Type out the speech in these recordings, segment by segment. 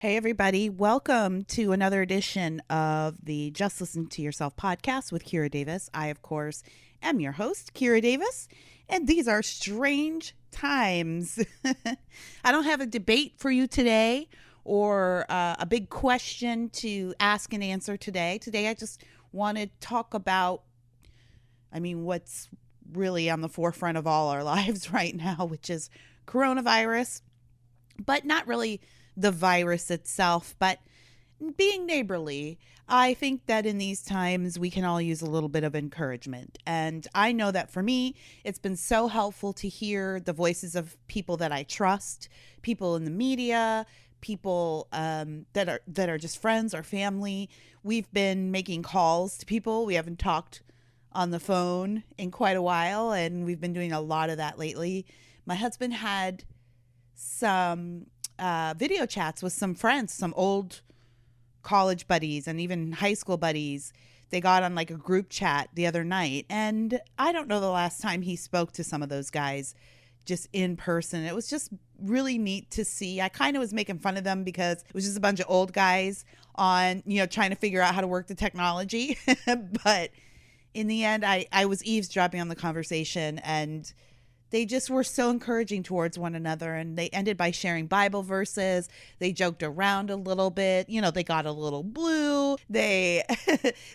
Hey, everybody. Welcome to another edition of the Just Listen to Yourself podcast with Kira Davis. I, of course, am your host, Kira Davis, and these are strange times. I don't have a debate for you today or a big question to ask and answer today. Today, I just want to talk about, what's really on the forefront of all our lives right now, which is coronavirus, but not really the virus itself, but being neighborly. I think that in these times, we can all use a little bit of encouragement. And I know that for me, it's been so helpful to hear the voices of people that I trust, people in the media, people that are just friends or family. We've been making calls to people. We haven't talked on the phone in quite a while, and we've been doing a lot of that lately. My husband had some video chats with some friends, some old college buddies and even high school buddies. They got on like a group chat the other night, and I don't know the last time he spoke to some of those guys just in person. It was just really neat to see. I kind of was making fun of them because it was just a bunch of old guys on, trying to figure out how to work the technology. But in the end, I was eavesdropping on the conversation, and they just were so encouraging towards one another, and they ended by sharing Bible verses. They joked around a little bit. They got a little blue. They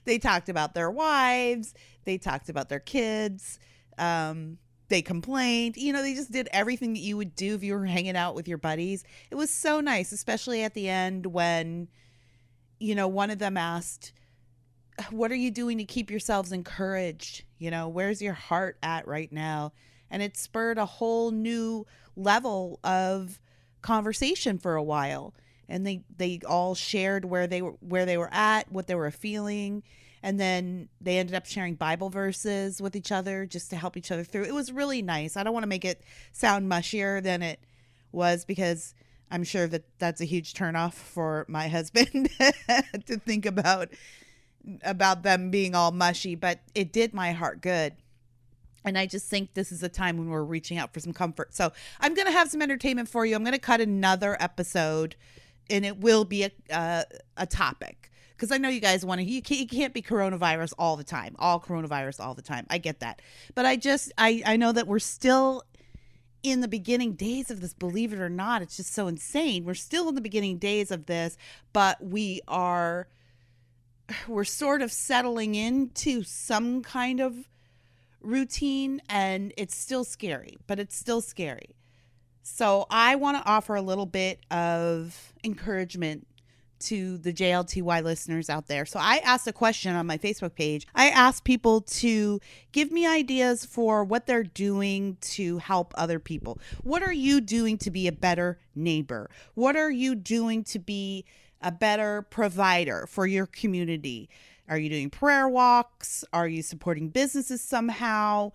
they talked about their wives. They talked about their kids. They complained. They just did everything that you would do if you were hanging out with your buddies. It was so nice, especially at the end when, one of them asked, "What are you doing to keep yourselves encouraged? Where's your heart at right now?" And it spurred a whole new level of conversation for a while. And they all shared where they were at, what they were feeling. And then they ended up sharing Bible verses with each other just to help each other through. It was really nice. I don't want to make it sound mushier than it was, because I'm sure that that's a huge turnoff for my husband to think about them being all mushy, but it did my heart good. And I just think this is a time when we're reaching out for some comfort. So I'm going to have some entertainment for you. I'm going to cut another episode, and it will be a topic, because I know you guys want to. You can't be coronavirus all the time, all coronavirus all the time. I get that, but I know that we're still in the beginning days of this. Believe it or not, it's just so insane. We're still in the beginning days of this, but we're sort of settling into some kind of routine, and it's still scary, but it's still scary. So I want to offer a little bit of encouragement to the JLTY listeners out there. So I asked a question on my Facebook page. I asked people to give me ideas for what they're doing to help other people. What are you doing to be a better neighbor? What are you doing to be a better provider for your community? Are you doing prayer walks? Are you supporting businesses somehow?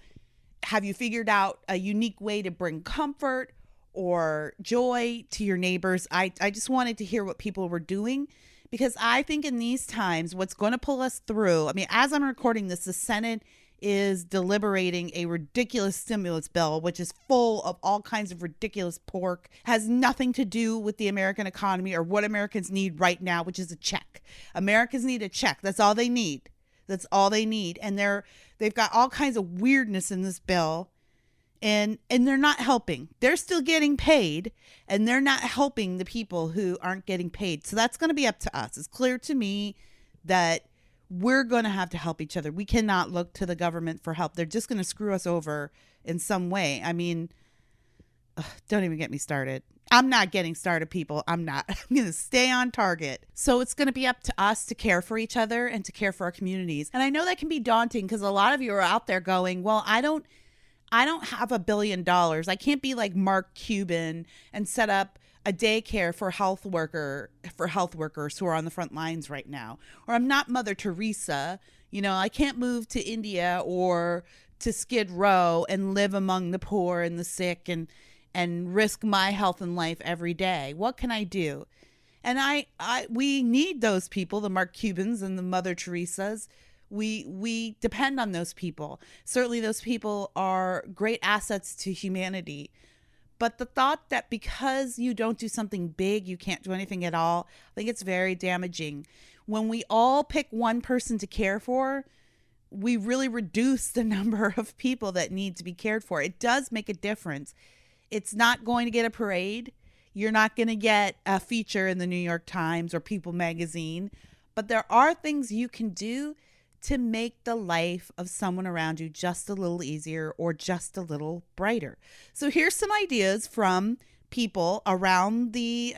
Have you figured out a unique way to bring comfort or joy to your neighbors? I just wanted to hear what people were doing, because I think in these times, what's going to pull us through, as I'm recording this, the Senate is deliberating a ridiculous stimulus bill, which is full of all kinds of ridiculous pork, has nothing to do with the American economy or what Americans need right now, which is a check. Americans need a check. That's all they need. That's all they need. And they've got all kinds of weirdness in this bill, and they're not helping. They're still getting paid, and they're not helping the people who aren't getting paid. So that's going to be up to us. It's clear to me that we're going to have to help each other. We cannot look to the government for help. They're just going to screw us over in some way. Don't even get me started. I'm not getting started, people. I'm not. I'm going to stay on target. So it's going to be up to us to care for each other and to care for our communities. And I know that can be daunting, because a lot of you are out there going, well, I don't have $1 billion. I can't be like Mark Cuban and set up a daycare for health workers who are on the front lines right now. Or I'm not Mother Teresa. I can't move to India or to Skid Row and live among the poor and the sick and risk my health and life every day. What can I do? And we need those people, the Mark Cubans and the Mother Teresas. We depend on those people. Certainly those people are great assets to humanity. But the thought that because you don't do something big, you can't do anything at all, I think it's very damaging. When we all pick one person to care for, we really reduce the number of people that need to be cared for. It does make a difference. It's not going to get a parade. You're not going to get a feature in the New York Times or People magazine, but there are things you can do to make the life of someone around you just a little easier or just a little brighter. So here's some ideas from people around the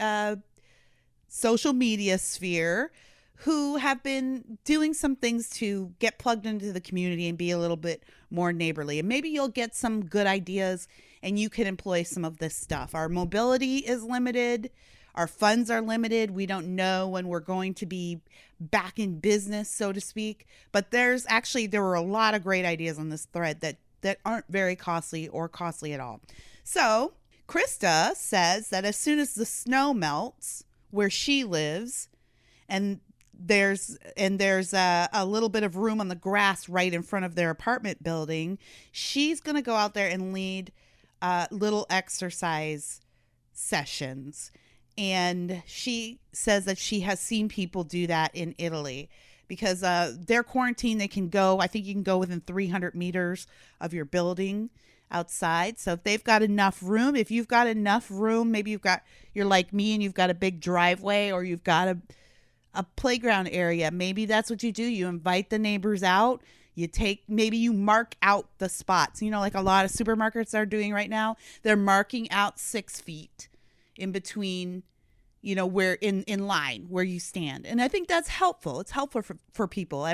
social media sphere who have been doing some things to get plugged into the community and be a little bit more neighborly. And maybe you'll get some good ideas and you can employ some of this stuff. Our mobility is limited. Our funds are limited. We don't know when we're going to be back in business, so to speak. But there were a lot of great ideas on this thread that aren't very costly or costly at all. So Krista says that as soon as the snow melts where she lives, and there's a little bit of room on the grass right in front of their apartment building, she's going to go out there and lead little exercise sessions. And she says that she has seen people do that in Italy because they're quarantined. They can go, I think you can go within 300 meters of your building outside. So if they've got enough room, if you've got enough room, maybe you're like me and you've got a big driveway or you've got a playground area. Maybe that's what you do. You invite the neighbors out. Maybe you mark out the spots, like a lot of supermarkets are doing right now. They're marking out 6 feet in between, where in line where you stand. And I think that's helpful. It's helpful for people.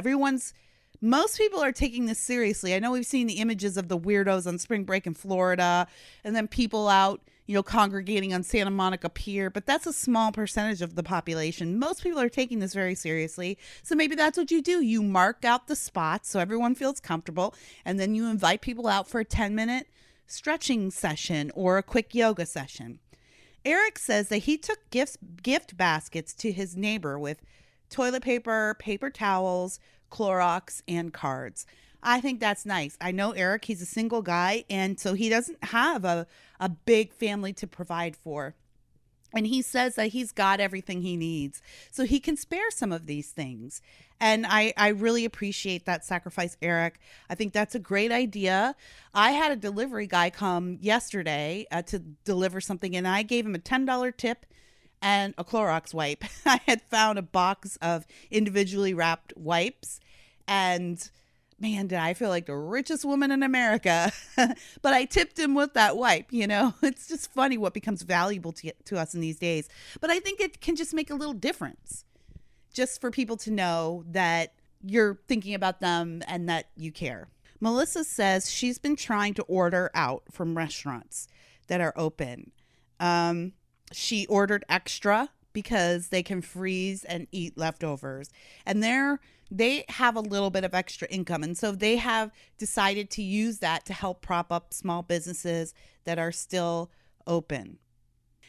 Most people are taking this seriously. I know we've seen the images of the weirdos on spring break in Florida and then people out, congregating on Santa Monica Pier, but that's a small percentage of the population. Most people are taking this very seriously. So maybe that's what you do. You mark out the spots so everyone feels comfortable, and then you invite people out for a 10-minute stretching session or a quick yoga session. Eric says that he took gift baskets to his neighbor with toilet paper, paper towels, Clorox, and cards. I think that's nice. I know Eric, he's a single guy, and so he doesn't have a big family to provide for. And he says that he's got everything he needs, so he can spare some of these things. And I really appreciate that sacrifice, Eric. I think that's a great idea. I had a delivery guy come yesterday to deliver something, and I gave him a $10 tip and a Clorox wipe. I had found a box of individually wrapped wipes, and man, did I feel like the richest woman in America. But I tipped him with that wipe, It's just funny what becomes valuable to us in these days. But I think it can just make a little difference just for people to know that you're thinking about them and that you care. Melissa says she's been trying to order out from restaurants that are open. She ordered extra because they can freeze and eat leftovers. And they have a little bit of extra income. And so they have decided to use that to help prop up small businesses that are still open.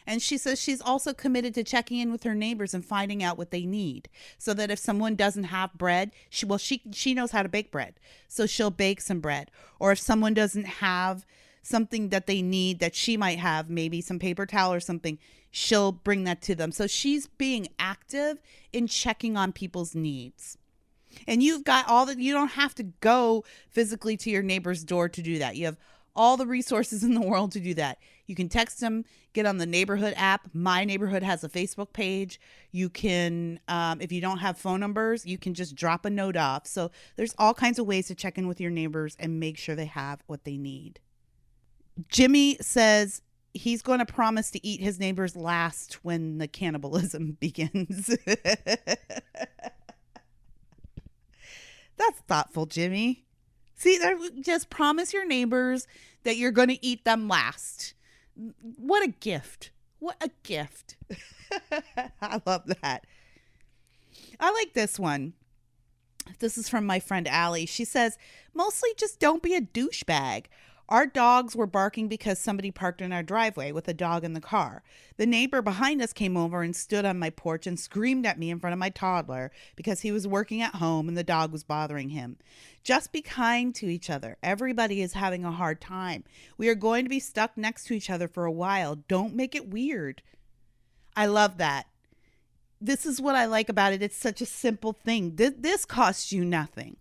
And she says she's also committed to checking in with her neighbors and finding out what they need, so that if someone doesn't have bread, she knows how to bake bread. So she'll bake some bread. Or if someone doesn't have something that they need that she might have, maybe some paper towel or something, she'll bring that to them. So she's being active in checking on people's needs. And you've got you don't have to go physically to your neighbor's door to do that. You have all the resources in the world to do that. You can text them, get on the neighborhood app. My Neighborhood has a Facebook page. You can, if you don't have phone numbers, you can just drop a note off. So there's all kinds of ways to check in with your neighbors and make sure they have what they need. Jimmy says he's going to promise to eat his neighbors last when the cannibalism begins. That's thoughtful, Jimmy. See, just promise your neighbors that you're going to eat them last. What a gift. What a gift. I love that. I like this one. This is from my friend Allie. She says, mostly just don't be a douchebag. Our dogs were barking because somebody parked in our driveway with a dog in the car. The neighbor behind us came over and stood on my porch and screamed at me in front of my toddler because he was working at home and the dog was bothering him. Just be kind to each other. Everybody is having a hard time. We are going to be stuck next to each other for a while. Don't make it weird. I love that. This is what I like about it. It's such a simple thing. This costs you nothing.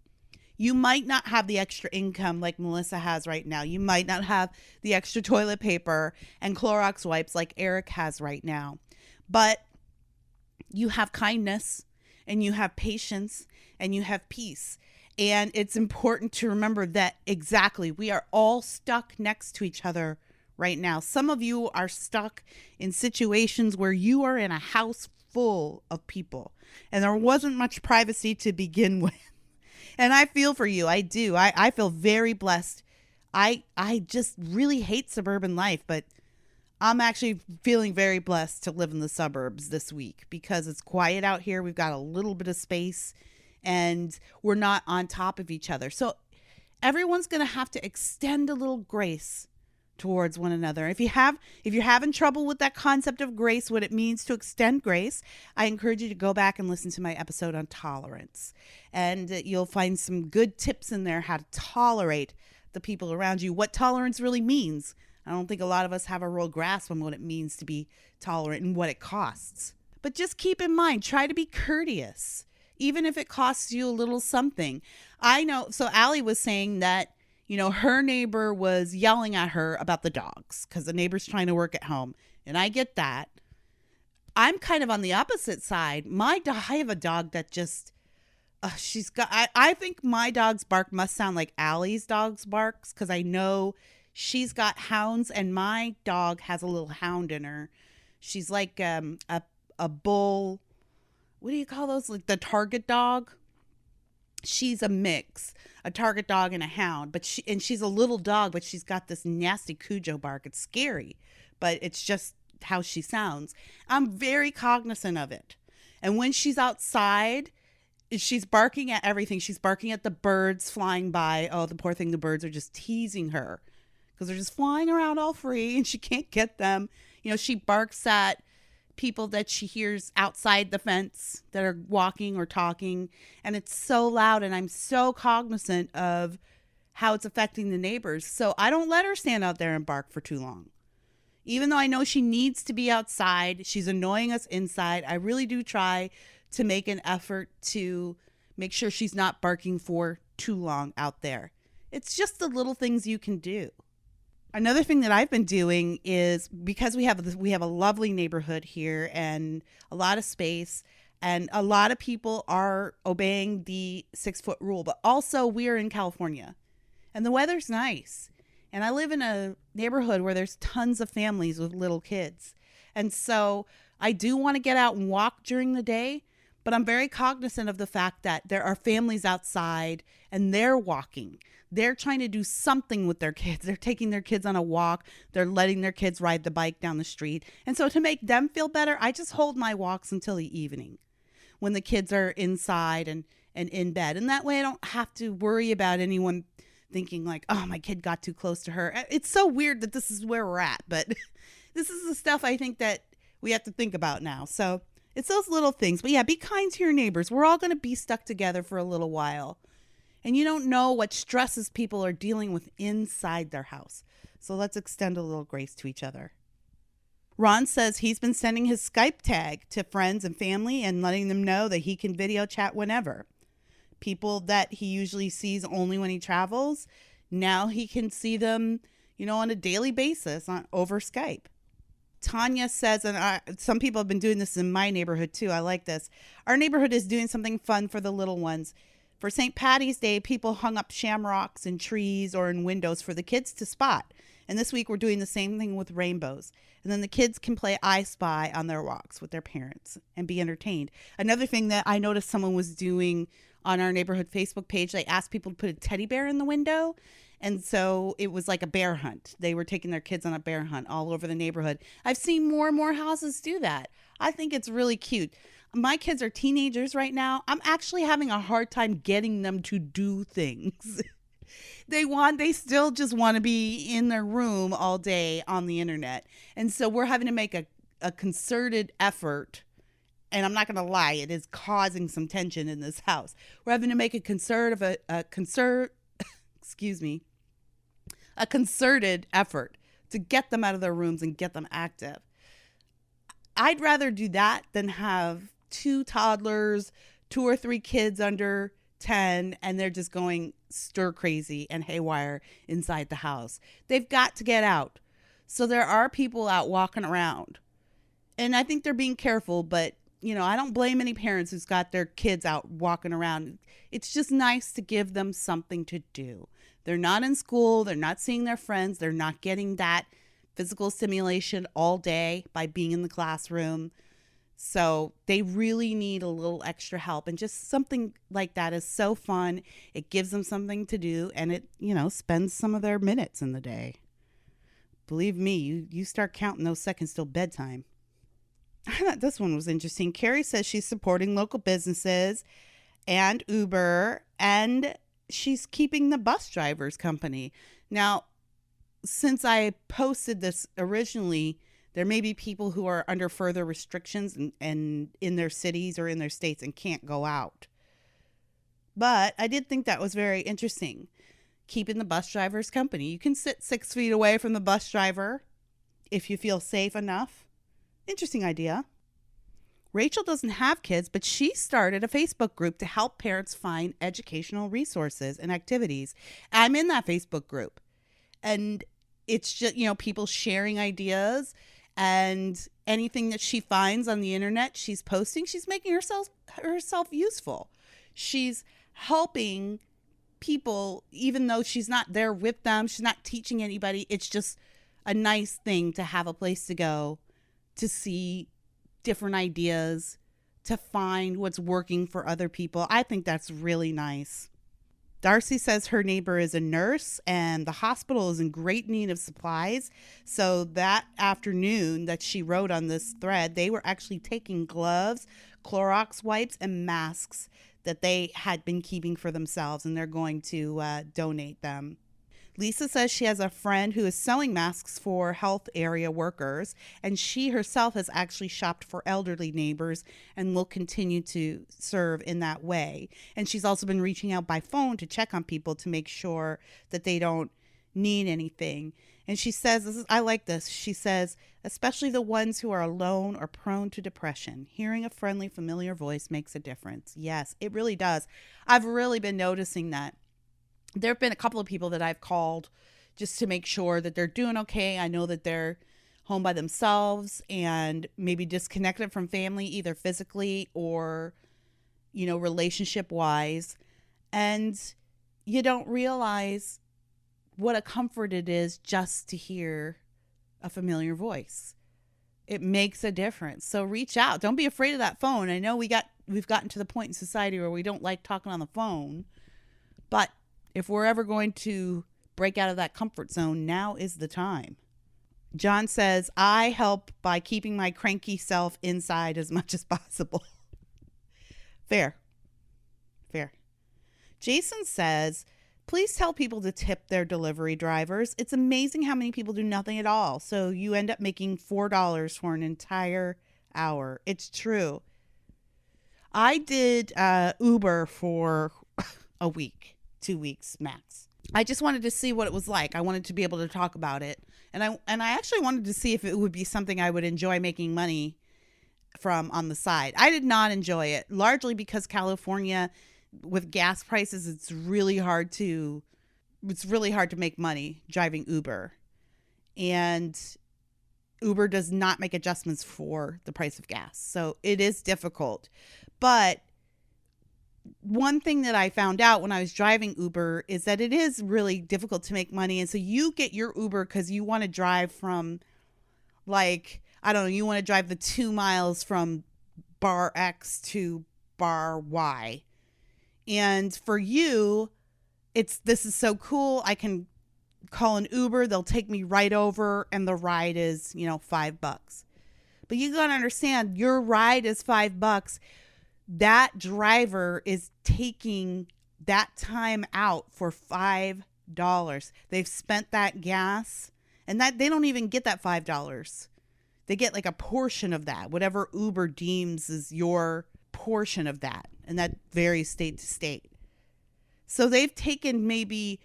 You might not have the extra income like Melissa has right now. You might not have the extra toilet paper and Clorox wipes like Eric has right now. But you have kindness and you have patience and you have peace. And it's important to remember that exactly, we are all stuck next to each other right now. Some of you are stuck in situations where you are in a house full of people and there wasn't much privacy to begin with. And I feel for you. I do. I feel very blessed. I just really hate suburban life, but I'm actually feeling very blessed to live in the suburbs this week because it's quiet out here. We've got a little bit of space and we're not on top of each other. So everyone's going to have to extend a little grace towards one another. If you're having trouble with that concept of grace, what it means to extend grace, I encourage you to go back and listen to my episode on tolerance. And you'll find some good tips in there how to tolerate the people around you, what tolerance really means. I don't think a lot of us have a real grasp on what it means to be tolerant and what it costs. But just keep in mind, try to be courteous, even if it costs you a little something. I know, so Allie was saying that her neighbor was yelling at her about the dogs because the neighbor's trying to work at home. And I get that. I'm kind of on the opposite side. I have a dog that just, I think my dog's bark must sound like Allie's dog's barks because I know she's got hounds and my dog has a little hound in her. She's like a bull. What do you call those? Like the target dog? She's a mix, a target dog and a hound, but she's a little dog, but she's got this nasty Cujo bark. It's scary, but it's just how she sounds. I'm very cognizant of it. And when she's outside, she's barking at everything. She's barking at the birds flying by. Oh, the poor thing. The birds are just teasing her because they're just flying around all free and she can't get them. She barks at people that she hears outside the fence that are walking or talking, and it's so loud, and I'm so cognizant of how it's affecting the neighbors. So I don't let her stand out there and bark for too long. Even though I know she needs to be outside, she's annoying us inside. I really do try to make an effort to make sure she's not barking for too long out there. It's just the little things you can do. Another thing that I've been doing is because we have a lovely neighborhood here and a lot of space and a lot of people are obeying the 6-foot rule, but also we are in California and the weather's nice. And I live in a neighborhood where there's tons of families with little kids. And so I do want to get out and walk during the day, but I'm very cognizant of the fact that there are families outside and they're walking. They're trying to do something with their kids. They're taking their kids on a walk. They're letting their kids ride the bike down the street. And so to make them feel better, I just hold my walks until the evening when the kids are inside and in bed. And that way I don't have to worry about anyone thinking like, oh, my kid got too close to her. It's so weird that this is where we're at, but this is the stuff I think that we have to think about now. So it's those little things. But yeah, be kind to your neighbors. We're all going to be stuck together for a little while. And you don't know what stresses people are dealing with inside their house. So let's extend a little grace to each other. Ron says he's been sending his Skype tag to friends and family and letting them know that he can video chat whenever. People that he usually sees only when he travels, now he can see them, on a daily basis over Skype. Tanya says, and some people have been doing this in my neighborhood too. I like this. Our neighborhood is doing something fun for the little ones. For St. Patty's Day, people hung up shamrocks in trees or in windows for the kids to spot. And this week we're doing the same thing with rainbows. And then the kids can play I Spy on their walks with their parents and be entertained. Another thing that I noticed someone was doing on our neighborhood Facebook page, they asked people to put a teddy bear in the window. And so it was like a bear hunt. They were taking their kids on a bear hunt all over the neighborhood. I've seen more and more houses do that. I think it's really cute. My kids are teenagers right now. I'm actually having a hard time getting them to do things. They still just want to be in their room all day on the internet. And so we're having to make a concerted effort. And I'm not going to lie, it is causing some tension in this house. We're having to make a concerted effort to get them out of their rooms and get them active. I'd rather do that than have 2 toddlers, 2 or 3 kids under 10, and they're just going stir crazy and haywire inside the house. They've got to get out. So there are people out walking around. And I think they're being careful, but I don't blame any parents who's got their kids out walking around. It's just nice to give them something to do. They're not in school. They're not seeing their friends. They're not getting that physical stimulation all day by being in the classroom. So they really need a little extra help. And just something like that is so fun. It gives them something to do, and it, spends some of their minutes in the day. Believe me, you start counting those seconds till bedtime. I thought this one was interesting. Carrie says she's supporting local businesses and Uber, and she's keeping the bus drivers company. Now, since I posted this originally, there may be people who are under further restrictions and in their cities or in their states and can't go out. But I did think that was very interesting. Keeping the bus drivers company. You can sit 6 feet away from the bus driver if you feel safe enough. Interesting idea. Rachel doesn't have kids, but she started a Facebook group to help parents find educational resources and activities. I'm in that Facebook group, and it's just, people sharing ideas, and anything that she finds on the internet, she's posting. She's making herself useful. She's helping people, even though she's not there with them. She's not teaching anybody. It's just a nice thing to have a place to go to see different ideas, to find what's working for other people. I think that's really nice. Darcy says her neighbor is a nurse and the hospital is in great need of supplies. So that afternoon that she wrote on this thread, they were actually taking gloves, Clorox wipes, and masks that they had been keeping for themselves, and they're going to donate them. Lisa says she has a friend who is sewing masks for health area workers, and she herself has actually shopped for elderly neighbors and will continue to serve in that way. And she's also been reaching out by phone to check on people to make sure that they don't need anything. And she says, I like this. She says, especially the ones who are alone or prone to depression. Hearing a friendly, familiar voice makes a difference. Yes, it really does. I've really been noticing that. There have been a couple of people that I've called just to make sure that they're doing okay. I know that they're home by themselves and maybe disconnected from family, either physically or, relationship wise. And you don't realize what a comfort it is just to hear a familiar voice. It makes a difference. So reach out. Don't be afraid of that phone. I know we've gotten to the point in society where we don't like talking on the phone, but if we're ever going to break out of that comfort zone, now is the time. John says, I help by keeping my cranky self inside as much as possible. Fair. Jason says, please tell people to tip their delivery drivers. It's amazing how many people do nothing at all. So you end up making $4 for an entire hour. It's true. I did Uber for a week. 2 weeks max. I just wanted to see what it was like. I wanted to be able to talk about it. And I actually wanted to see if it would be something I would enjoy making money from on the side. I did not enjoy it, largely because California, with gas prices, it's really hard to make money driving Uber. And Uber does not make adjustments for the price of gas. So it is difficult. But one thing that I found out when I was driving Uber is that it is really difficult to make money. And so you get your Uber because you want to drive from you want to drive the 2 miles from bar X to bar Y. And for you, this is so cool. I can call an Uber. They'll take me right over and the ride is, $5. But you got to understand, your ride is $5. That driver is taking that time out for 5 They've spent that gas, and that they don't even get that $5. They get like a portion of that, whatever Uber deems is your portion of that. And that varies state to state. So they've taken maybe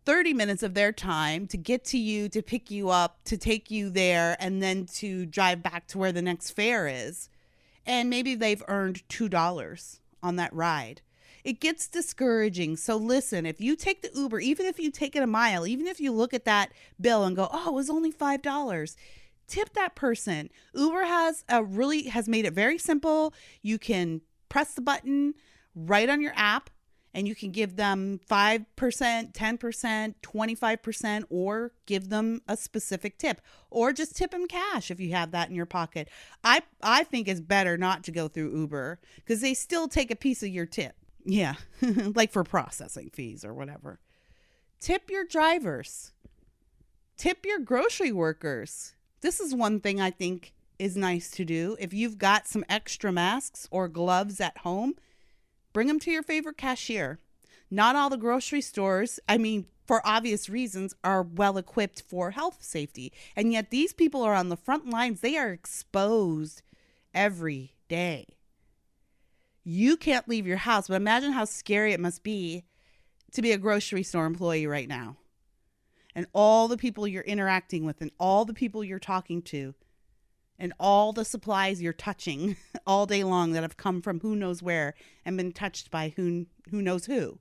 30 minutes of their time to get to you, to pick you up, to take you there, and then to drive back to where the next fare is. And maybe they've earned $2 on that ride. It gets discouraging. So listen, if you take the Uber, even if you take it a mile, even if you look at that bill and go, oh, it was only $5, tip that person. Uber has made it very simple. You can press the button right on your app and you can give them 5%, 10%, 25%, or give them a specific tip, or just tip them cash if you have that in your pocket. I think it's better not to go through Uber because they still take a piece of your tip. Yeah, like for processing fees or whatever. Tip your drivers. Tip your grocery workers. This is one thing I think is nice to do. If you've got some extra masks or gloves at home, bring them to your favorite cashier. Not all the grocery stores, for obvious reasons, are well equipped for health safety. And yet these people are on the front lines. They are exposed every day. You can't leave your house, but imagine how scary it must be to be a grocery store employee right now. And all the people you're interacting with and all the people you're talking to and all the supplies you're touching all day long that have come from who knows where and been touched by who knows who.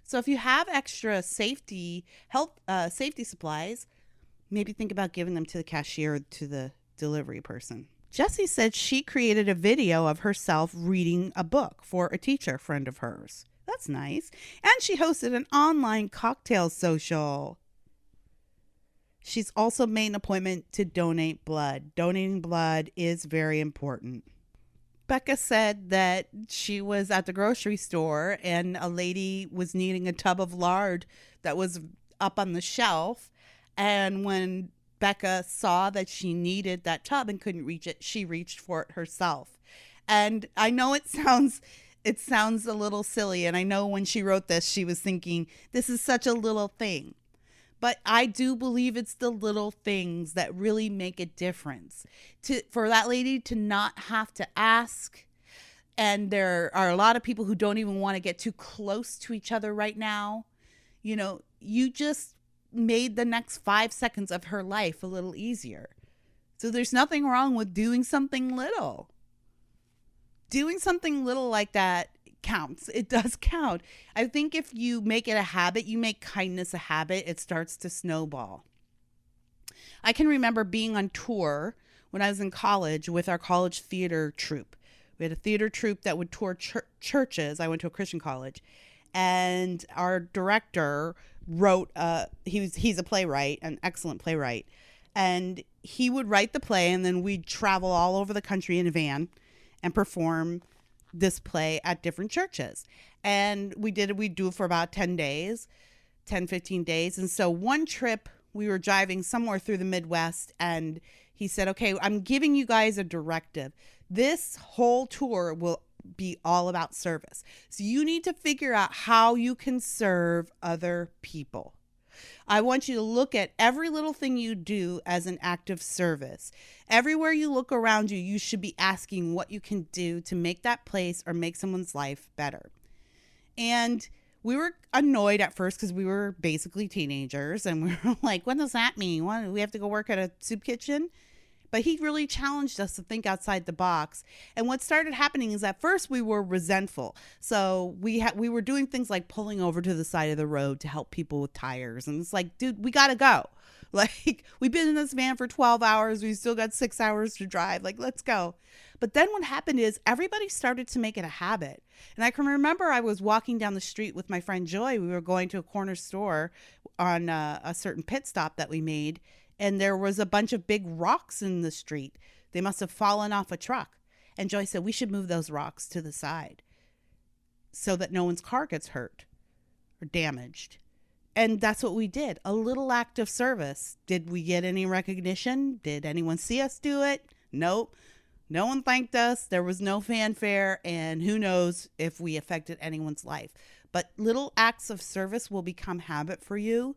So if you have extra safety supplies, maybe think about giving them to the cashier or to the delivery person. Jessie said she created a video of herself reading a book for a teacher friend of hers. That's nice. And she hosted an online cocktail social. She's also made an appointment to donate blood. Donating blood is very important. Becca said that she was at the grocery store and a lady was needing a tub of lard that was up on the shelf. And when Becca saw that she needed that tub and couldn't reach it, she reached for it herself. And I know it sounds a little silly. And I know when she wrote this, she was thinking, this is such a little thing. But I do believe it's the little things that really make a difference. For that lady to not have to ask. And there are a lot of people who don't even want to get too close to each other right now. You know, you just made the next 5 seconds of her life a little easier. So there's nothing wrong with doing something little. Doing something little like that counts. It does count. I think if you make it a habit, you make kindness a habit, it starts to snowball. I can remember being on tour when I was in college with our college theater troupe. We had a theater troupe that would tour churches. I went to a Christian college, and our director wrote, he's a playwright, an excellent playwright, and he would write the play, and then we'd travel all over the country in a van and perform this play at different churches. And we'd do it for about 10 days, 15 days. And so one trip we were driving somewhere through the Midwest, and he said, okay, I'm giving you guys a directive. This whole tour will be all about service. So you need to figure out how you can serve other people. I want you to look at every little thing you do as an act of service. Everywhere you look around you, you should be asking what you can do to make that place or make someone's life better. And we were annoyed at first because we were basically teenagers and we were like, what does that mean? What, do we have to go work at a soup kitchen? But he really challenged us to think outside the box. And what started happening is at first we were resentful. So we were doing things like pulling over to the side of the road to help people with tires. And it's like, dude, we got to go. Like, we've been in this van for 12 hours. We still got 6 hours to drive. Like, let's go. But then what happened is everybody started to make it a habit. And I can remember I was walking down the street with my friend Joy. We were going to a corner store on a certain pit stop that we made. And there was a bunch of big rocks in the street. They must have fallen off a truck. And Joy said, we should move those rocks to the side so that no one's car gets hurt or damaged. And that's what we did. A little act of service. Did we get any recognition? Did anyone see us do it? Nope. No one thanked us. There was no fanfare. And who knows if we affected anyone's life. but little acts of service will become habit for you.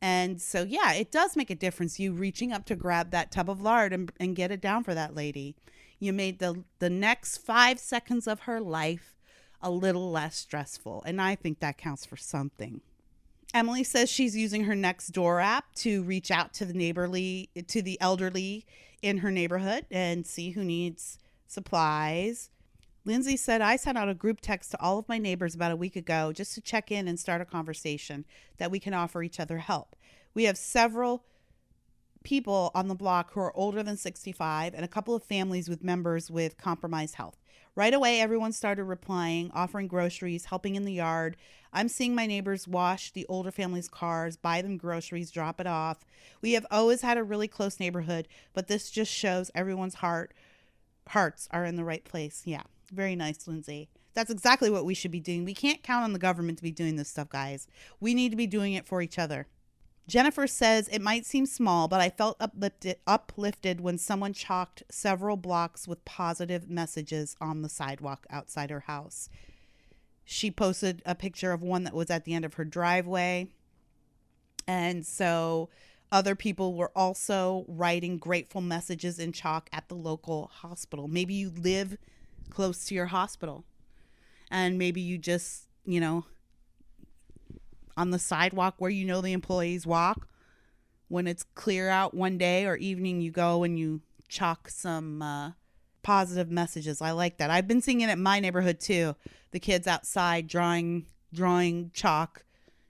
And so, yeah, it does make a difference. You reaching up to grab that tub of lard and get it down for that lady. You made the next 5 seconds of her life a little less stressful. And I think that counts for something. Emily says she's using her Next Door app to reach out to the elderly in her neighborhood and see who needs supplies. Lindsay said, I sent out a group text to all of my neighbors about a week ago just to check in and start a conversation that we can offer each other help. We have several people on the block who are older than 65 and a couple of families with members with compromised health. Right away, everyone started replying, offering groceries, helping in the yard. I'm seeing my neighbors wash the older families' cars, buy them groceries, drop it off. We have always had a really close neighborhood, but this just shows everyone's hearts are in the right place. Yeah, very nice, Lindsay. That's exactly what we should be doing. We can't count on the government to be doing this stuff, guys. We need to be doing it for each other. Jennifer says, it might seem small, but I felt uplifted when someone chalked several blocks with positive messages on the sidewalk outside her house. She posted a picture of one that was at the end of her driveway. And so other people were also writing grateful messages in chalk at the local hospital. Maybe you live close to your hospital and maybe you just, on the sidewalk where the employees walk, when it's clear out one day or evening, you go and you chalk some positive messages. I like that. I've been seeing it at my neighborhood too. The kids outside drawing chalk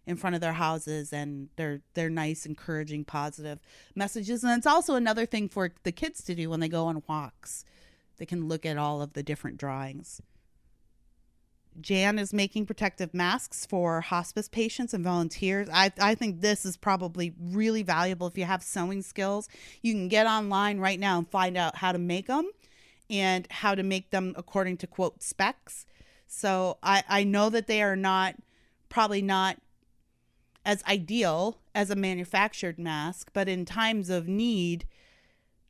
in front of their houses, and they're nice, encouraging, positive messages. And it's also another thing for the kids to do when they go on walks. They can look at all of the different drawings. Jan is making protective masks for hospice patients and volunteers. I think this is probably really valuable if you have sewing skills. You can get online right now and find out how to make them and how to make them according to, quote, specs. So I know that they are probably not as ideal as a manufactured mask, but in times of need,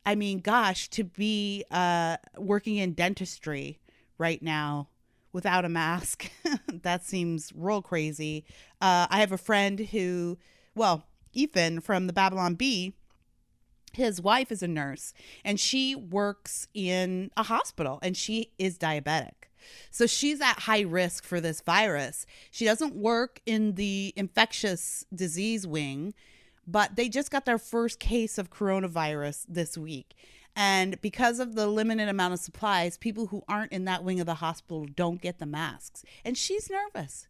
I mean, gosh, to be working in dentistry right now without a mask, that seems real crazy. I have a friend Ethan from the Babylon Bee, his wife is a nurse and she works in a hospital and she is diabetic. So she's at high risk for this virus. She doesn't work in the infectious disease wing, but they just got their first case of coronavirus this week. And because of the limited amount of supplies, people who aren't in that wing of the hospital don't get the masks. And she's nervous.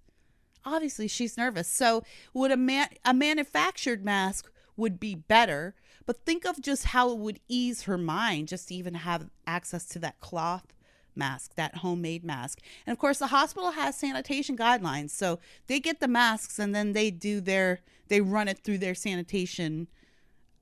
Obviously, she's nervous. So would a manufactured mask would be better, but think of just how it would ease her mind just to even have access to that cloth mask, that homemade mask. And of course, the hospital has sanitation guidelines. So they get the masks and then they run it through their sanitation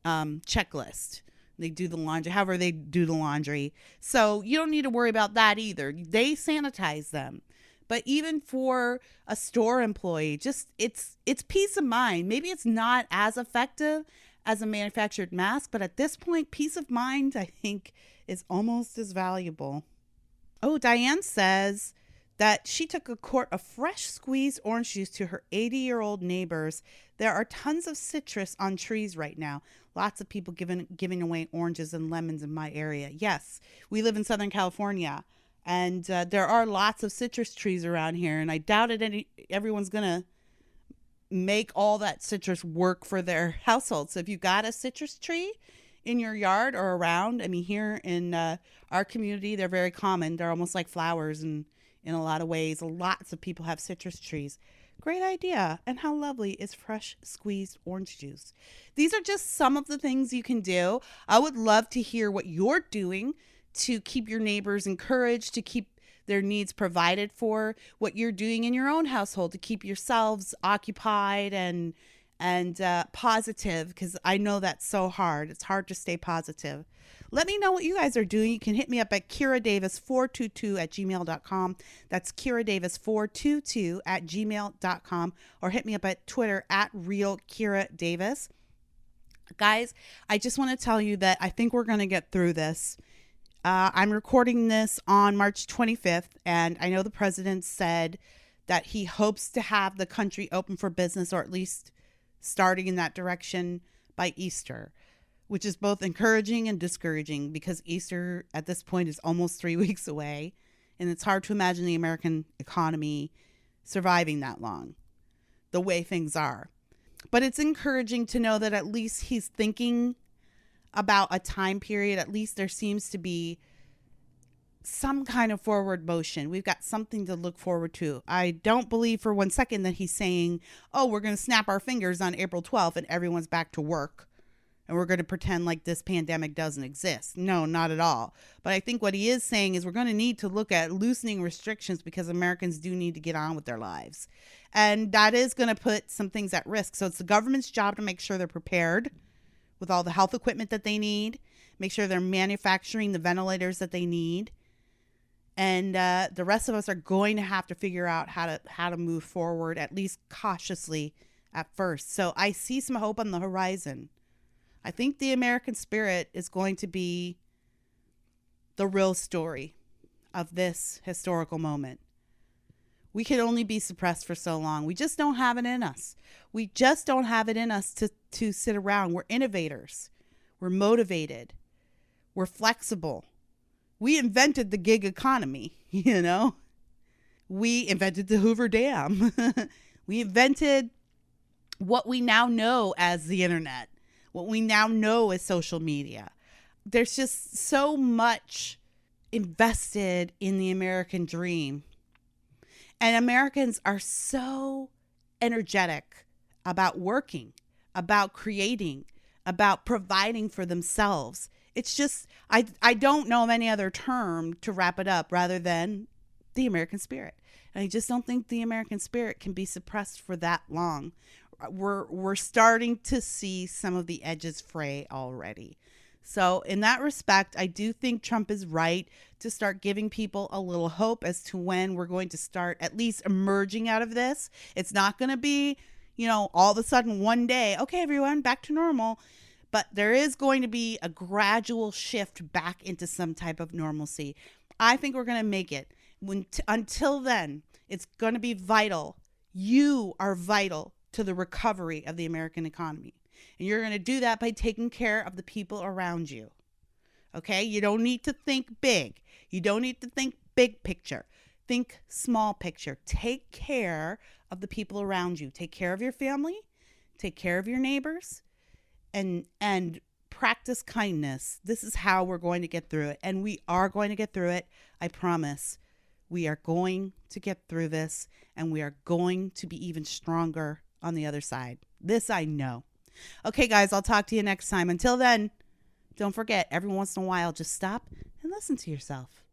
checklist. They do the laundry, however they do the laundry. So you don't need to worry about that either. They sanitize them. But even for a store employee, just it's peace of mind. Maybe it's not as effective as a manufactured mask, but at this point, peace of mind, I think, is almost as valuable. Oh, Diane says that she took a quart of fresh squeezed orange juice to her 80-year-old neighbors. There are tons of citrus on trees right now. Lots of people giving away oranges and lemons in my area. Yes, we live in Southern California, and there are lots of citrus trees around here, and I doubt everyone's going to make all that citrus work for their household. So if you've got a citrus tree in your yard or around, I mean, here in our community, they're very common. They're almost like flowers in a lot of ways. Lots of people have citrus trees. Great idea. And how lovely is fresh squeezed orange juice? These are just some of the things you can do. I would love to hear what you're doing to keep your neighbors encouraged, to keep their needs provided for, what you're doing in your own household to keep yourselves occupied and positive, because I know that's so hard. It's hard to stay positive. Let me know what you guys are doing. You can hit me up at kiradavis422@gmail.com. That's kiradavis422@gmail.com, or hit me up at Twitter at realkiradavis. Guys, I just want to tell you that I think we're going to get through this. I'm recording this on March 25th, and I know the president said that he hopes to have the country open for business, or at least starting in that direction by Easter, which is both encouraging and discouraging because Easter at this point is almost 3 weeks away. And it's hard to imagine the American economy surviving that long, the way things are. But it's encouraging to know that at least he's thinking about a time period. At least there seems to be some kind of forward motion. We've got something to look forward to. I don't believe for one second that he's saying, oh, we're going to snap our fingers on April 12th and everyone's back to work and we're going to pretend like this pandemic doesn't exist. No, not at all. But I think what he is saying is we're going to need to look at loosening restrictions because Americans do need to get on with their lives. And that is going to put some things at risk. So it's the government's job to make sure they're prepared with all the health equipment that they need, make sure they're manufacturing the ventilators that they need. And the rest of us are going to have to figure out how to move forward, at least cautiously at first. So I see some hope on the horizon. I think the American spirit is going to be the real story of this historical moment. We can only be suppressed for so long. We just don't have it in us. We just don't have it in us to sit around. We're innovators. We're motivated. We're flexible. We invented the gig economy, you know. We invented the Hoover Dam. We invented what we now know as the internet, what we now know as social media. There's just so much invested in the American dream. And Americans are so energetic about working, about creating, about providing for themselves. It's just, I don't know of any other term to wrap it up rather than the American spirit. And I just don't think the American spirit can be suppressed for that long. We're starting to see some of the edges fray already. So in that respect, I do think Trump is right to start giving people a little hope as to when we're going to start at least emerging out of this. It's not going to be, all of a sudden one day, okay, everyone, back to normal. But there is going to be a gradual shift back into some type of normalcy. I think we're going to make it. Until then, it's going to be vital. You are vital to the recovery of the American economy. And you're going to do that by taking care of the people around you. Okay? You don't need to think big. You don't need to think big picture. Think small picture. Take care of the people around you. Take care of your family. Take care of your neighbors. And practice kindness. This is how we're going to get through it. And we are going to get through it. I promise. We are going to get through this. And we are going to be even stronger on the other side. This I know. Okay, guys, I'll talk to you next time. Until then, don't forget, every once in a while, just stop and listen to yourself.